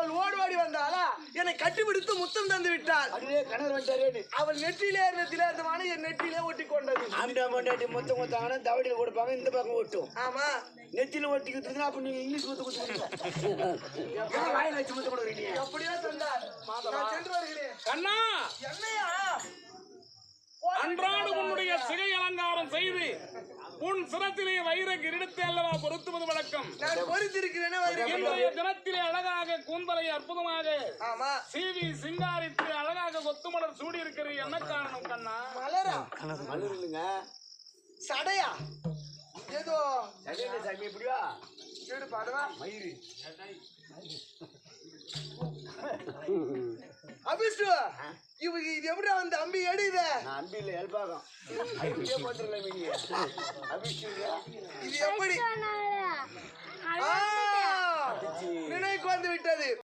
அவள் ஓடி வந்தாளா என்னை கட்டிப்பிடித்து முத்தம் தந்து விட்டாள். கணவர் வந்துட்டாரு. அவள் நெற்றியிலே இருந்ததிலே அந்த மனை என் நெற்றியிலே ஒட்டி கொண்டது. ஆண்டா மண்டாட்டி மொத்தம் கொடுத்தாங்கன்னா தவடியில கொடுப்பாங்க, இந்த பக்கம் ஒட்டும். ஆமா, நெத்தியில ஒட்டிக்கிட்டு அப்ப நீங்க இங்கிலீஷ் முத்து கொடுத்து வாயில வச்சு முத்து கொடுக்குறீங்க. எப்படியோ சொன்னார். நான் சென்று வருகிறேன். கண்ணா, என்னையா அன்றாடு உன்னுடைய சிகை அலங்காரம் செய்து உன் சிரத்திலே வைர கிரீடத்தை அல்லவா பொருத்துவது வழக்கம். நான் பொறுத்திருக்கிறேன். இன்றைய தினத்திலே அழகாக கூந்தலை அற்புதமாக ஆமா சீவி சிங்காரித்து அழகாக கொத்துமலர் சூடி இருக்கிறது. என்ன காரணம் கண்ணா? மலரா? மலர் இல்லைங்க, சடையா? ஏதோ சடையில சாமி எப்படியா சீடு பாடுவா மயிறு அபிஷ்டு. இது எப்படி வந்து அம்பி எடுத? நான் அம்பியில் ஹெல்ப்பாகும் இது எப்படி நினைவுக்கு வந்து விட்டது?